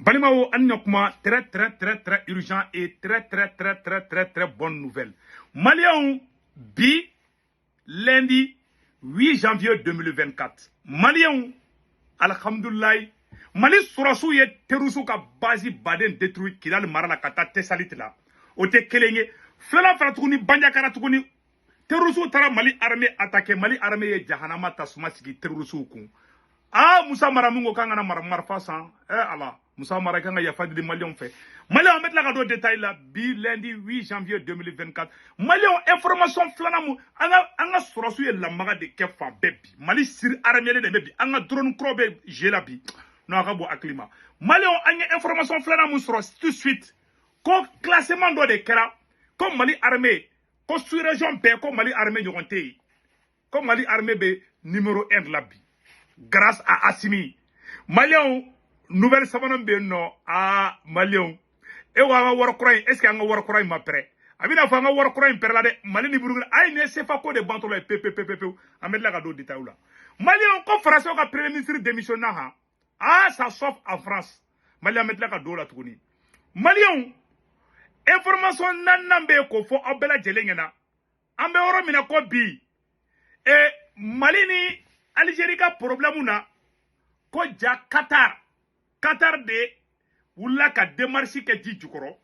Balimao Anyokma, très urgent et très bonne nouvelle. Maliens, bi, lundi 8 janvier 2024. Maliens, alhamdoulilah, Mali Sourassou ye Teroussou ka base baden détruit Kidal Marala Kata Tessalit la. Ote Kelenge, Flala Fratrouni, Banjakara Toukouni, Teroussou Tara Mali armée attaqué, Mali armée ye Jahanama Tasmasiki Teroussou Koun. Ah, Moussa Maramungo Kangana Marfasan, Allah. Moussa Marakanga Yafadi de Malion fait. Malion met la gado détail là, bi lundi 8 janvier 2024. Malion information flanamou, anga Sourassou ye la maga de Kefa Bebi. Mali sir armée de Bebi, anga drone krobe jelabi. Non, Rabo Aklima. Malion anga information flanamou sur tout de suite. Ko classement do de Kera, comme Mali armée, ko sous région B, comme Mali armée Yoronte. Comme Mali armée B numéro 1 de la bi. Grâce à Assimi. Malion nouvelle savane no a Malion e wa war croy est-ce que nga war croy ma prêt abina fa nga war croy per la de Mali ni burugna ay ne se fa ko de bantolo pp amed la ga do détail là Malion ko France ka premier ministre démissionnaire ha ah ça sauf en France Mali amed la ga do la tukuni Malion information nanambe ko fo obela jelengena ambe oro mina ko bi e Mali ni Algérie ka problème na ko ja Qatar de wula ka démarche ke ji jukoro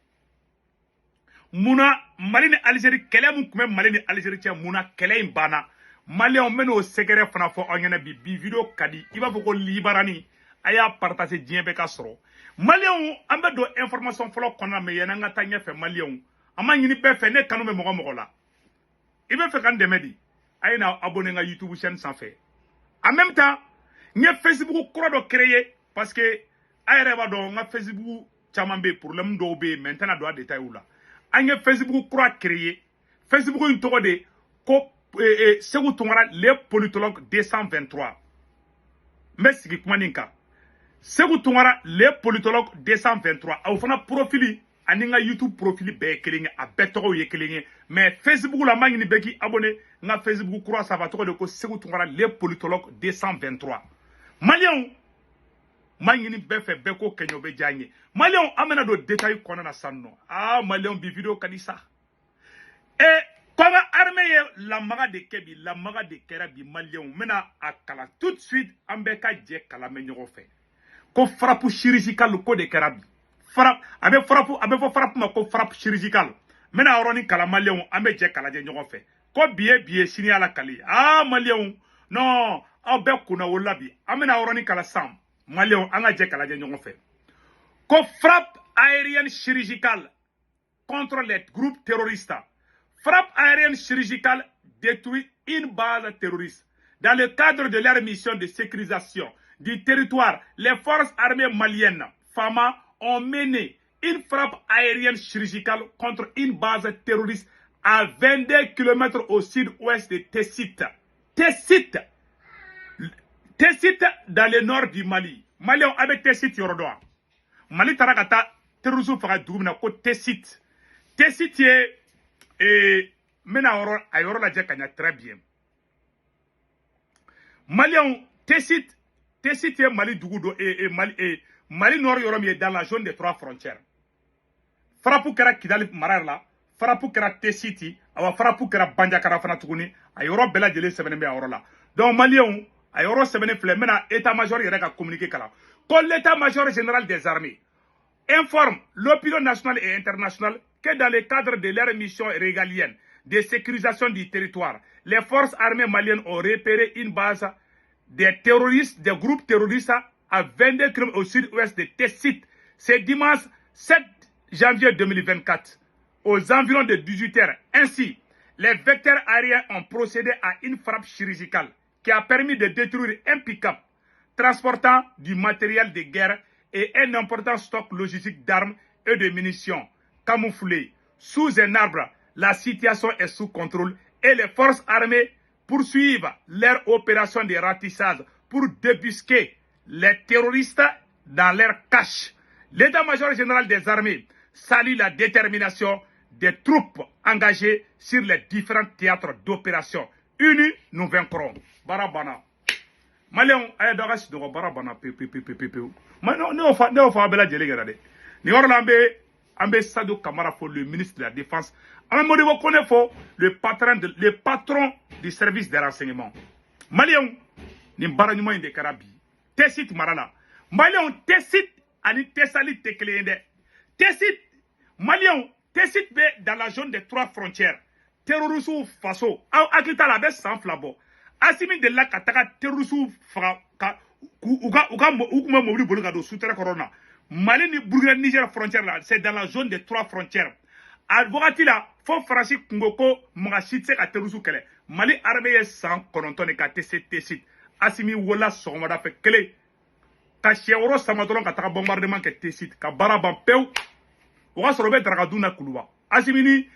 muna Mali ni Algérie kele mun kume Mali ni Algérie tia muna kele in bana Mali on meno secret fana fo onyana bi video kadi iba foko libarani aya partager dien be ka soro Mali on ambe do information folo konna me yana ngata nya fe Mali on ama nyini be fe ne kanu me mogo la ibe fe kan demedi ayina abonner nga YouTube chaîne sans fait en même temps nye Facebook ko do créer parce que ayere do nga Facebook chamambe problème do be maintenant do détail ou là anye Facebook croit créer Facebook une togo de ko Segou Tongara les politologues 223 merci ki kumaninka Segou Tongara les politologues 223 au fana profili ani nga YouTube profili be kelinge a betogo ye kelinge mais Facebook la mangini beki abonné nga Facebook croit ça va togo de ko Segou Tongara les politologues 223 Malion Mangini befe beko kenyo be janye. Malion amena do détail kona na sanno. Ah Malion bi video kanisa. Kama armée la maga de kebi, la maga de kerabi Malion mena akala tout de suite ambeka je kala menyo fe. Ko frappe chirurgical ko de kerabi. Frappe abe frappe ma ko frappe chirurgical. Mena oroni kala Malion ambe je kala je nyo fe. Ko biye sini ala kali. Ah Malion non, abe kuna wolabi. Amena oroni kala sam. Malion anga je kala je ñongo fe ko frappe aérienne chirurgicale contre les groupes terroristes. Frappe aérienne chirurgicale détruit une base terroriste. Dans le cadre de leur mission de sécurisation du territoire, les forces armées maliennes FAMA ont mené une frappe aérienne chirurgicale contre une base terroriste à 22 km au sud-ouest de Tessit. Tessit dans le nord du Mali. Mali on avait Tessit yorodoa. Mali tarakata terrorisme fera doumina ko Tessit. Tessit est mena oro ayoro la jekanya très bien. Mali on Tessit est Mali dugudo et Mali nord yorom est dans la zone des 3 frontières. Frappou kera Kidal Mararla, frappou kera Tessit, awa frappou kera Banjakara fana tuguni ayoro bela jele sebenbe ayoro la. Donc Mali on ayoro sebene flé mena état-major yere ka communiquer kala ko l'état-major général des armées informe l'opinion nationale et internationale que dans le cadre de leur mission régalienne de sécurisation du territoire, les forces armées maliennes ont repéré une base des terroristes, des groupes terroristes à 22 km au sud-ouest de Tessit. C'est dimanche 7 janvier 2024 aux environs de 18h. Ainsi, les vecteurs aériens ont procédé à une frappe chirurgicale qui a permis de détruire un pick-up transportant du matériel de guerre et un important stock logistique d'armes et de munitions camouflés. Sous un arbre, la situation est sous contrôle et les forces armées poursuivent leur opération de ratissage pour débusquer les terroristes dans leur cache. L'état-major général des armées salue la détermination des troupes engagées sur les différents théâtres d'opération. Unis, nous vaincrons. Barabana. Malion aya daga si dogo bara bana pe. Ma non ne ofa bela jeli garade. Ni ora ambe Sadio Kamara pour le ministre de la Défense. Amodi wo connaît fo le patron du service des renseignements. Malion ni bara nyuma inde karabi. Tesit marala. Malion tesit ani tesali tekelende. Tesit Malion tesit be dans la zone des 3 frontières. Terroristes faso. Akita la be sans flabo. Asimi de la kataka terroristes fra uga mobili bolu ka do souterrain corona. Mali ni Burkina Niger frontière là, c'est dans la zone des 3 frontières. Advocati là, faut franchir Kungoko, Mangachitse à terroristes kele. Mali armée sans koronton ka tesit. Asimi wola somada fe kele. Ka chewro samadron ka taka bombardement ke tesit ka baraban pew. Oga sorobe dragaduna kuluwa. Asimini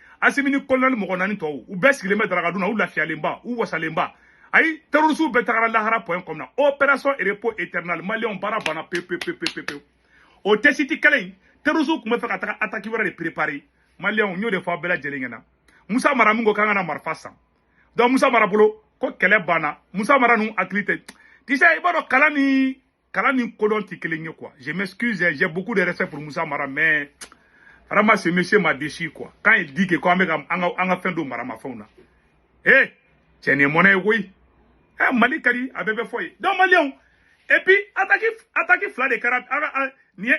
colonel mogonani to ou besigileme dragaduna ou lafialemba ou wasalemba. Aïe, terroristes betara lahara point comme na. Opération et repos éternel. Malion barabana pe. O tesiti kelen terroristes kuma fe ka attaque wara de préparer. Malion nyo de fa bela jelengena. Musa Mara mungo kanga na marfasa. Donc Musa Mara bolo ko kele bana. Musa Mara nu aklite. Tu sais ibaro kalani kolon ti kelen quoi. Je m'excuse, j'ai beaucoup de respect pour Musa Mara mais vraiment ce monsieur m'a déçu quoi. Quand il dit que quoi anga fin do Mara ma fauna. Eh, c'est ne monnaie oui. Eh Mali kali abebe foye. Donc Malion et puis attaquer fla de karab ni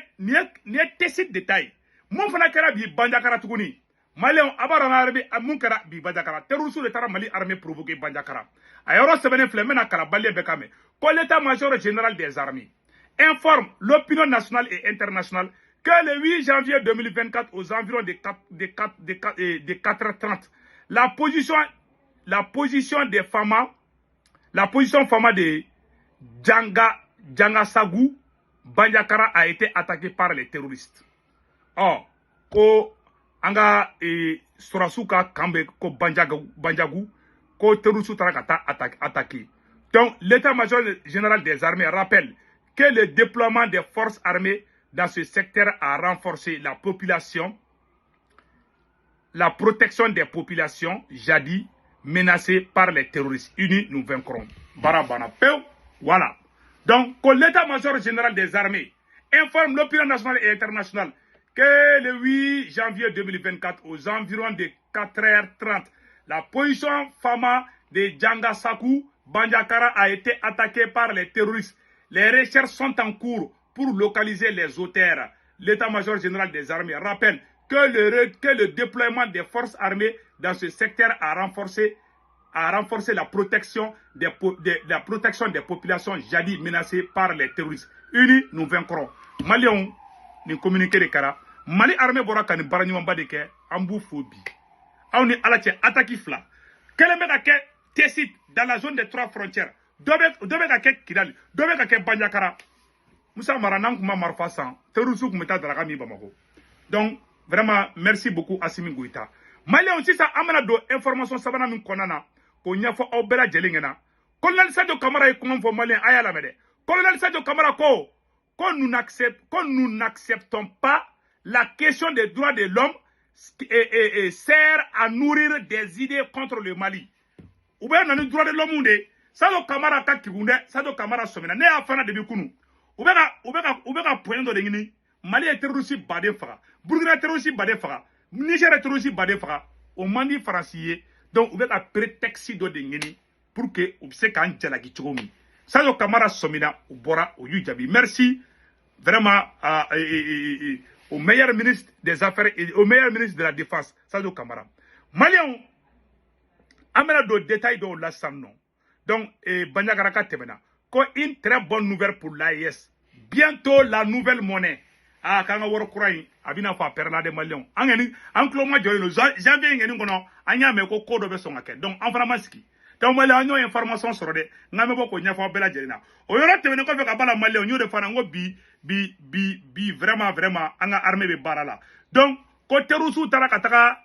tesit détail. Mon fana kara bi banjakara tuguni. Malion abara arabe mun kara bi banjakara. Terroristes de tara Mali armée provoquer banjakara. Ayoro sebene flemme na kara balie bekame. Quand l'état-major général des armées informe l'opinion nationale et internationale que le 8 janvier 2024 aux environs de 4h30, la position des Fama de Jangasagou Banjakara a été attaquée par les terroristes. Or, ko anga Sorasuka Kambe ko Banjagou ko terroristes tarakata attaqué. Donc, l'état-major général des armées rappelle que le déploiement des forces armées dans ce secteur a renforcé la protection des populations jadis menacées par les terroristes. Unis, nous vaincrons. Barabana peu, voilà. Donc, que l'état-major général des armées informe l'opinion nationale et internationale que le 8 janvier 2024, aux environs de 4h30, la position Fama de Jangasakou Banjakara a été attaquée par les terroristes. Les recherches sont en cours pour localiser les auteurs. L'état-major général des armées rappelle que le déploiement des forces armées dans ce secteur a renforcé la protection des populations jadis menacées par les terroristes. Unis, nous vaincrons. Malion, ni communiqué de Kara. Mali armée bora kani baranyumba de ke ambu phobie. On est à la attaque fla. Quel est Tessit dans la zone des 3 frontières. Dobe ka ke Kidali, dobe ka ke Banjakara. Moussa Maranan kuma marfasan, terroristes kuma ta daraga mi Bamako. Donc vraiment merci beaucoup Assimi Goïta. Mali on ça amana do information sabana min konana ko nyafo obera jelingena. Colonel Sadio Kamara est comment Mali aya la mede. Colonel Sadio Kamara ko nous n'acceptons pas la question des droits de l'homme et sert à nourrir des idées contre le Mali. Ou bien dans le droit de l'homme Sadio Kamara ka kigunde Sadio Kamara somena ne afana de bikunu. Ou bien point de ngini Mali est terroriste badé faga. Burkina terroriste badé faga. Niger est terroriste badé faga. Au mandi français donc ou bien prétexte de ngini pour que ou se kan jalaki chomi. Sadio Kamara somena ou bora ou yujabi. Merci vraiment au meilleur ministre des Affaires et au meilleur ministre de la Défense, Sadio Kamara. Malion, amena do détails de la non. Donc, Banyagaraka Temena. Une très bonne nouvelle pour l'AIS. Bientôt, la nouvelle monnaie. Ah, quand on va croire, abina fa perla de Malion. En cloma joyeux, janvier, anya me ko kodo be songa donc en framaski. Donc, Malion, on a une information sur des. Namebo ko nyafa bela jelina. Oyora Temena ko feka bala Malion, nyo de fanango bi vraiment anga armée be barala. Donc ko terusu tarakataka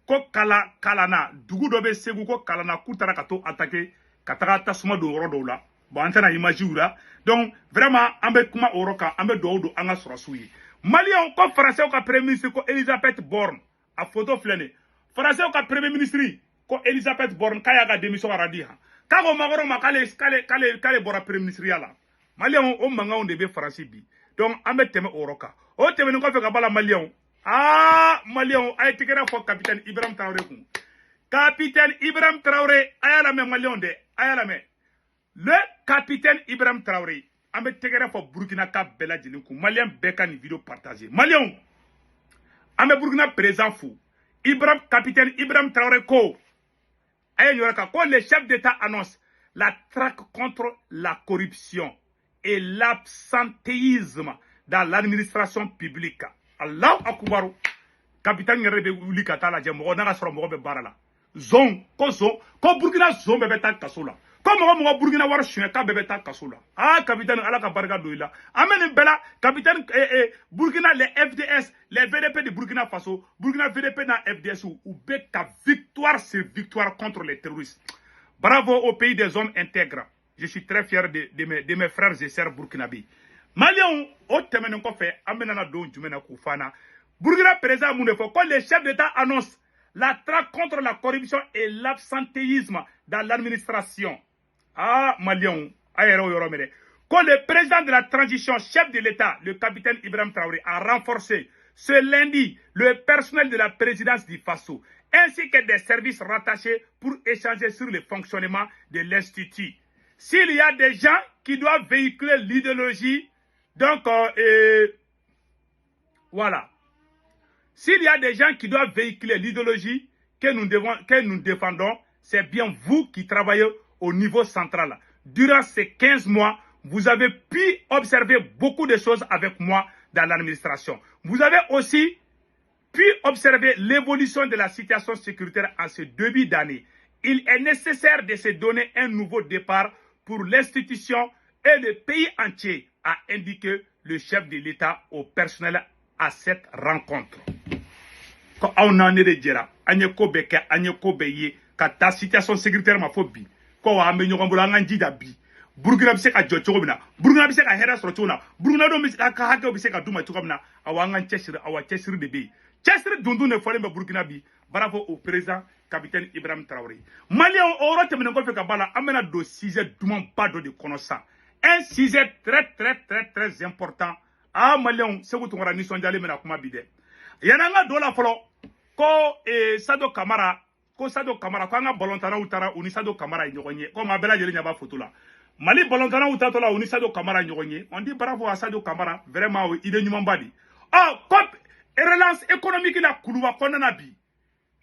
ko kalana dugu do be segu ko kalana ku tarakato attaquer kataka tasuma do rodo la bon antana image ura. Donc vraiment ambe kuma oroka ambe do anga sorasuyi. Malien ko français ko premier ministre ko Elisabeth Borne a photo flene. Français ko premier ministre ko Elisabeth Borne kaya ga démission aradi ha. Kako magoro ma kale bora premier ministre la. Malien o manga on debe France bi. Donc ambe teme oroka. O teme ngo fe ka bala malien. Ah malien ay tikera fo capitaine Ibrahim Traoré kun. Capitaine Ibrahim Traoré ayala me malien de ayala me. Le capitaine Ibrahim Traoré ambe tikera fo Burkina ka bela jinin kun. Malien beka ni vidéo partager. Malien ambe Burkina présent fou. Capitaine Ibrahim Traoré ko quand le chef d'État annonce la traque contre la corruption et l'absentéisme dans l'administration publique. Allah akubaru. Capitaine Ngerebe Uli Katala Djembo, on a sur le barala. Zon, ko Burkina zon bebeta kasola. Comme moi Burkina war choueka bebeta kasola. Ah, capitaine Alaka Barga Douila. Amen Bella, capitaine Burkina, les FDS, les VDP de Burkina Faso, Burkina VDP dans FDS ou beka victoire sur victoire contre les terroristes. Bravo au pays des hommes intègres. Je suis très fier de mes frères et sœurs burkinabés. Maliens, au temenen ko fait, amenana don jumena koufana. Burkina présent mounefo, quand les chefs d'État annoncent la traque contre la corruption et l'absentéisme dans l'administration. Ah, Maliens, aéro yoromere. Quand le président de la transition, chef de l'État, le capitaine Ibrahim Traoré, a renforcé ce lundi le personnel de la présidence du Faso, ainsi que des services rattachés pour échanger sur le fonctionnement de l'Institut. S'il y a des gens qui doivent véhiculer l'idéologie, donc, voilà. S'il y a des gens qui doivent véhiculer l'idéologie que nous défendons, c'est bien vous qui travaillez au niveau central. Durant ces 15 mois, vous avez pu observer beaucoup de choses avec moi dans l'administration. Vous avez aussi pu observer l'évolution de la situation sécuritaire en ce début d'année. Il est nécessaire de se donner un nouveau départ pour l'institution et le pays entier, a indiqué le chef de l'État au personnel à cette rencontre. Quand on en est de Djera, Agneko Beke, Agneko Beye, quand ta situation sécuritaire m'a phobie, quand on a mis un bi, Burkina bise ka jɔ cogo min na, Burkina bise ka hɛrɛ sɔrɔ cogo na, Burkina dɔw bise ka hakɛw bise ka d'u ma cogo min na, awa an ka cɛsiri, awa cɛsiri de bɛ yen. Cɛsiri dundun de fɔlen bɛ Burkina bi, bravo au président capitaine Ibrahim Traoré. Malien o yɔrɔ tɛmɛnen kɔfɛ ka b'a la, an bɛna don sujet dumanba dɔ de kɔnɔ sisan. Un sujet très important. Ah Malien, Sékou Tounkara nisɔndiyalen bɛna kuma bi dɛ. Yan'an ka don la fɔlɔ, ko Sado Kamara, ko an ka balontannaw taara u ni Sado Kamara ye ɲɔgɔn ye, komi a bɛɛ lajɛlen ɲɛ b'a photo la. Mali balontannaw taatɔ la u ni Sado Kamara ɲɔgɔn ye. On dit bravo à Sado Kamara, vraiment o idée ɲumanba de. Oh, COP relance économique la kuluba kɔnɔna bi.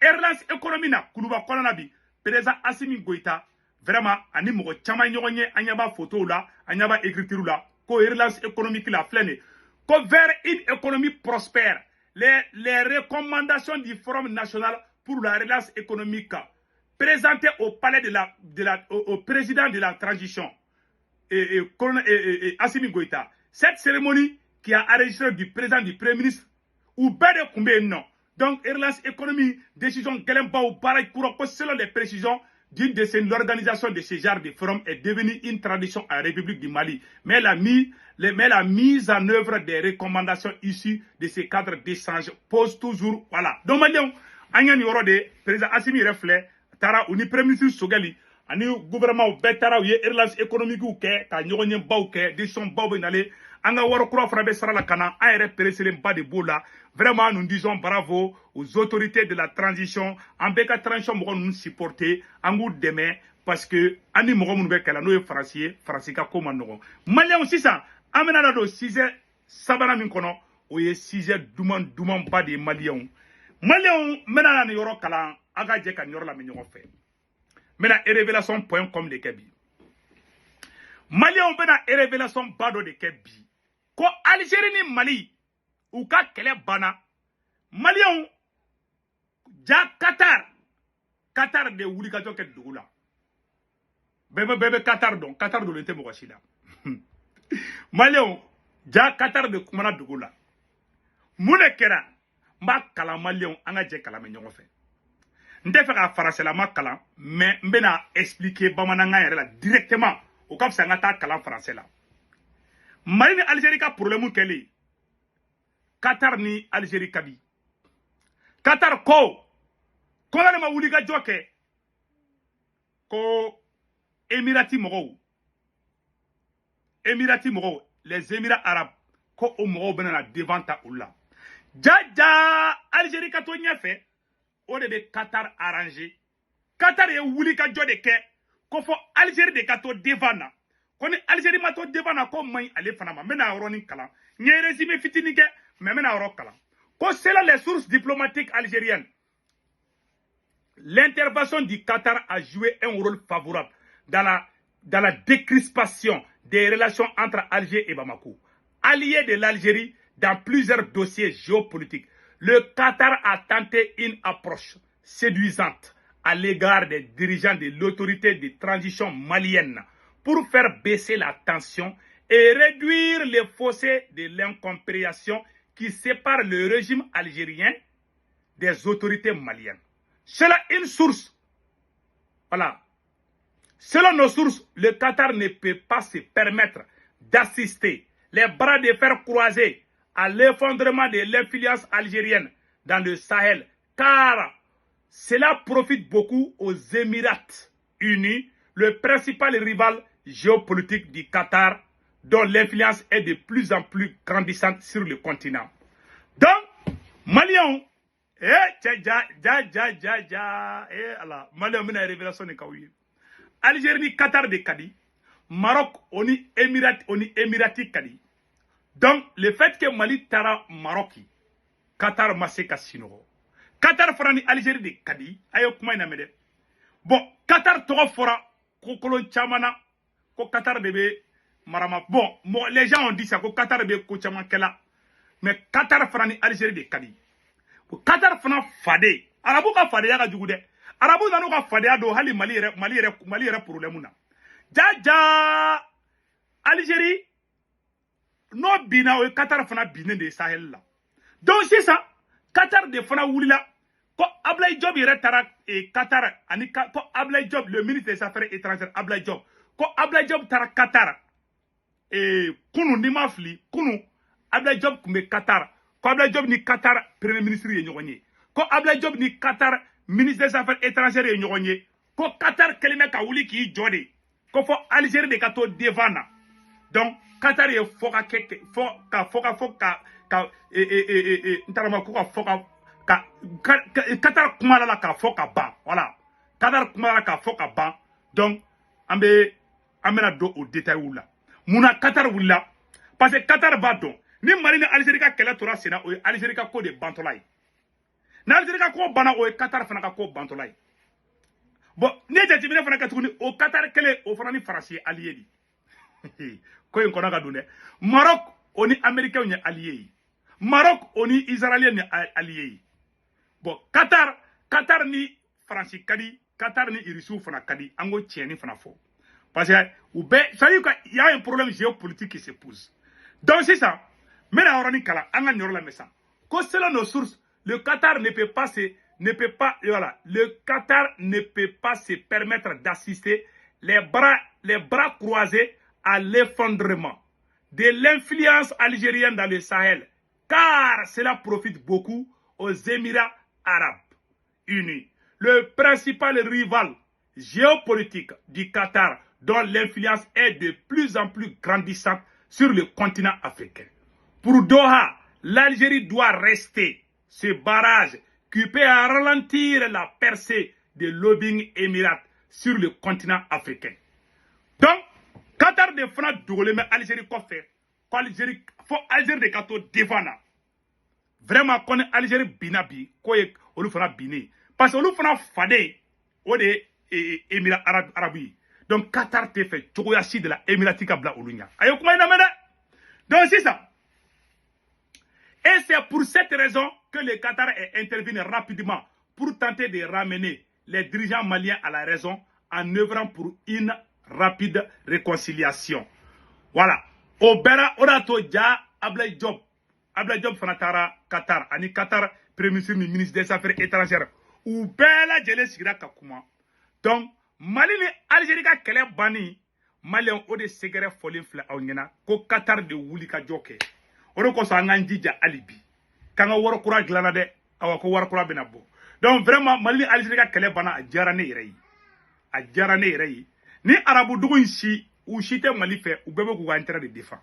Relance économique na kuluba kɔnɔna bi. Président Assimi Goïta, vraiment ani mɔgɔ caman ɲɔgɔn ye, an ɲɛ b'a photo la, an ɲɛ b'a écriture la, ko relance économique la filɛ nin, ko vers une économie prospère. Les recommandations du Forum national pour la relance économique présentées au palais au président de la transition, Assimi Goïta. Cette cérémonie qui a enregistré du président du Premier ministre, ou Bede Koumbe non. Donc, relance économique, décision Galemba ou Barak Kouroko, selon les précisions d'une décennie, l'organisation de ce genre de forum est devenue une tradition à la République du Mali. Mais la mise en œuvre des recommandations issues de ces cadres d'échange pose toujours, voilà. Donc, maintenant, Anyan Yoro de président Assimi Reflet, Tara, ou ni Premier ministre Sogali, ani gouvernement ou Betara, ou relance économique ou ke, ka nyoronye bau ke, décision bau benale, anga waro kura frabe sara la kana, a repéré pas de boula. Vraiment, nous disons bravo aux autorités de la transition. En beka transition, nous supporter, en goût demain, parce que, ani mogo moun beka la, nous français ka koma nogo. Malien aussi ça, amena do 6 sabana min kono, oye 6 duman ba de Malien. Malien, mena na yoro kala, aga je ka nyoro la men yoro fait. Mena révélation point comme de kebi. Malien bena révélation bado de kebi. Ko Algérie ni Mali, ou ka kele bana, Malien, ja Qatar de wuli ka joke dugula. Bebe Qatar do lente mo wasida. Malien, ja Qatar de kumana dugula. Mune kera, ma kala Malien, anga je kala me nyongo fe. Nde fe ka français la ma kala, mais mbena expliquer bamananga yere la directement, au cap sa nga ta kala français la. Mali ni Algérie ka problème kele. Qatar ni Algérie kabi. Qatar ko na ma wuli ka joke ko Emirati mɔgɔw les Émirats arabes ko o mɔgɔw bɛna na devant ta olu la jaja Algérie ka to ɲɛfɛ o de bɛ Qatar arrangé Qatar ye wuli ka jɔ de kɛ ko fɔ Algérie de ka to devant na ko ni Algérie ma to devant na ko man ɲi ale fana ma n bɛna yɔrɔnin kalan n ye résumé fitinin kɛ mais n bɛna yɔrɔ kalan ko selon les sources diplomatiques algériennes l'intervention du Qatar a joué un rôle favorable dans la décrispation des relations entre Alger et Bamako. Allié de l'Algérie dans plusieurs dossiers géopolitiques, le Qatar a tenté une approche séduisante à l'égard des dirigeants de l'autorité de transition malienne pour faire baisser la tension et réduire les fossés de l'incompréhension qui sépare le régime algérien des autorités maliennes. Selon une source, voilà. Selon nos sources, le Qatar ne peut pas se permettre d'assister les bras de fer croisés à l'effondrement de l'influence algérienne dans le Sahel, car cela profite beaucoup aux Émirats unis, le principal rival géopolitique du Qatar, dont l'influence est de plus en plus grandissante sur le continent. Donc, Maliens, Maliens, révélation de Kaouye. Algérie ni Qatar de Kadi, Maroc oni Émirati Kadi. Donc le fait que Mali tara Maroki, Qatar maseka sinoro. Qatar fera ni Algérie de Kadi, ayo kuma ina mede. Bon, Qatar togo fora ko kolon chamana ko Qatar bebe marama. Bon, les gens ont dit ça ko Qatar bebe ko chama kela. Mais Qatar fera ni Algérie de Kadi. Qatar fana fade. Arabu ka fade ya ka jugu de. Arabu nanu ka fadea do hali Mali yɛrɛ problème na jaja Algérie no bina o Qatar fana binen de Sahel la donc c'est ça Qatar de fana wulila ko Ablaye Diop yɛrɛ tara Qatar ani ko Ablaye Diop le ministre des affaires étrangères Ablaye Diop ko Ablaye Diop tara Qatar kunu ni ma fili kunu Ablaye Diop kun bɛ Qatar ko Ablaye Diop ni Qatar premier ministre ye ɲɔgɔn ye ko Ablaye Diop ni Qatar ministre des affaires étrangères ye ɲɔgɔn ye ko Qatar kɛlen bɛ ka wuli k'i jɔ de ko fɔ Algérie de ka to devant na donc Qatar ye fɔ ka Qatar kumala la ka fɔ ka ban voilà Qatar kumala la ka fɔ ka ban donc an bɛna don o détail la munna Qatar wulila parce que Qatar b'a dɔn ni Mali ni Algérie ka kɛlɛ tora sen na o ye Algérie ka ko de bantɔla ye n'Algérie ka ko banna o ye Qatar fana ka ko bantɔla ye bon ne jateminɛ fana kɛ tuguni o Qatar kɛlen o fana ni Faransi ye allié de ko in kɔnɔ ka don dɛ Maroc o ni Américains ye allié ye Maroc o ni Israéliens ye allié ye bon Qatar ni Faransi ka di Qatar ni Irisiw fana ka di an ko tiɲɛni fana fɔ parce que u bɛɛ ça veut dire qu'il y a un problème géopolitique qui se pose donc sisan n bɛna yɔrɔnin kalan an ka nin yɔrɔ lamɛn sisan ko selon nos sources le Qatar le Qatar ne peut pas se permettre d'assister les bras croisés à l'effondrement de l'influence algérienne dans le Sahel, car cela profite beaucoup aux Émirats arabes unis, le principal rival géopolitique du Qatar, dont l'influence est de plus en plus grandissante sur le continent africain. Pour Doha, l'Algérie doit rester ce barrage qui peut ralentir la percée de lobbying émirat sur le continent africain. Donc, Qatar de fana dogole mais Algérie ko fait, ko Algérie fo Algérie de kato devana. Vraiment qu'on Algérie binabi ko ye olu fana bini parce que olu fana fade o de émirat arabi. Donc Qatar te fait chogoya si de la émiratika bla olunya. Ayo kuma ina mede. Donc c'est ça. Et c'est pour cette raison que le Qatar est intervenu rapidement pour tenter de ramener les dirigeants maliens à la raison en œuvrant pour une rapide réconciliation. Voilà. Au Bera, Orato Dja, Ablaye Diop Fanatara, Qatar, Ani Qatar, Premier ministre des Affaires étrangères. Ou Bela Djele Sigra Kakuma. Donc, Mali ni Algérie ka kele bani, Malien o de segere folin fle awngena, ko Qatar de wuli ka joke. Oro ko so anganjija alibi. Kanga woro kura glana de, awa ko woro kura benabo. Donc vraiment Mali Algérie ka kele bana a jarane rei. A jarane rei. ni arabu dugu si ou si tɛ Mali fɛ u bɛɛ bɛ k'u ka intérêt de défend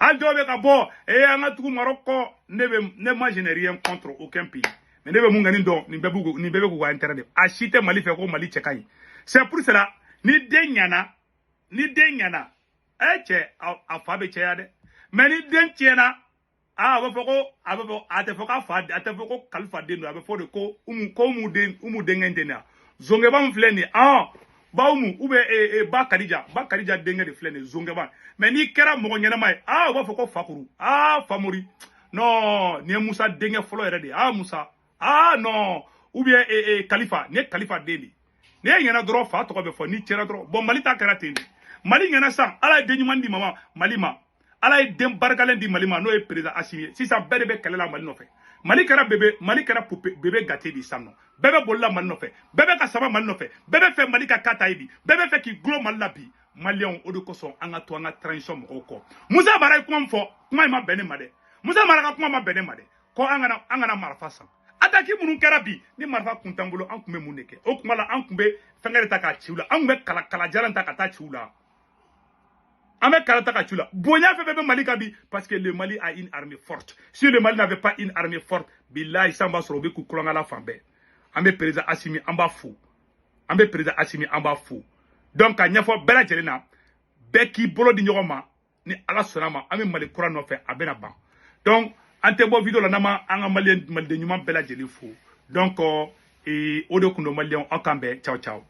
hali dɔw bɛ ka bɔ an ka tugu Maroko ne moi je n'ai rien contre aucun pays mais ne bɛ mun kɛ nin dɔn nin bɛɛ bɛ k'u ka intérêt de a si tɛ Mali fɛ ko Mali cɛ ka ɲi c'est pour cela ni den ɲana cɛ a fa bɛ cɛya dɛ mais ni den tiɲɛna a bɛ fɔ ko a tɛ fɔ k'a fa a tɛ fɔ ko kalifa den don a bɛ fɔ de ko umu denkɛ den na zongeba min filɛ nin ye ba umu ou bien ba Kadija denkɛ de filɛ nin ye zongeba mais n'i kɛra mɔgɔ ɲɛnama ye u b'a fɔ ko fakuru famori non nin ye Musa denkɛ fɔlɔ yɛrɛ de ye Musa non ou bien kalifa nin ye kalifa den de ni ye ɲɛna dɔrɔn fa tɔgɔ bɛ fɔ ni cɛra dɔrɔn bon Mali ta kɛra ten de Mali ɲɛna san ala ye den ɲuman di Mali ma ala ye den barikalen di Mali ma n'o ye président Assimi ye sisan bɛɛ de bɛ kɛlɛ la Mali nɔfɛ Mali kɛra bébé gâté di sisan nɔ bɛɛ bɛ bolila Mali nɔfɛ bɛɛ bɛ ka saba Mali nɔfɛ bɛɛ bɛ fɛ Mali ka kata ye bi bɛɛ bɛ fɛ k'i gulon Mali la bi Maliyɛnw o de kosɔn an ka to an ka transition mɔgɔw kɔ Musa Mara ye kuma min fɔ kuma in ma bɛn ne ma dɛ Musa Mara ka kuma ma bɛn ne ma dɛ ko an kana marifa san attaque minnu kɛra bi ni marifa kun t'an bolo an tun bɛ mun de kɛ o kuma la an tun bɛ fɛnkɛ de ta k'a ci u la an tun bɛ kalajalan ta ka taa ci u la an bɛ kala ta ka ci u la bonya fɛn fɛn bɛ Mali kan bi parce que le Mali a une armée forte si le Mali n'avait pas une armée forte billahi sisan b'a sɔrɔ u bɛ k'u kulonkɛ la fan bɛɛ an bɛ président Assimi an b'a fo donc ka ɲɛfɔ bɛɛ lajɛlen na bɛɛ k'i bolo di ɲɔgɔn ma ni ala sɔnna ma an bɛ Mali kura nɔfɛ a bɛna ban donc an tɛ bɔ video la n'an ma an ka maliden ɲuman bɛɛ lajɛlen fo donc o de tun don Maliyɛnw aw kan bɛn ciao ciao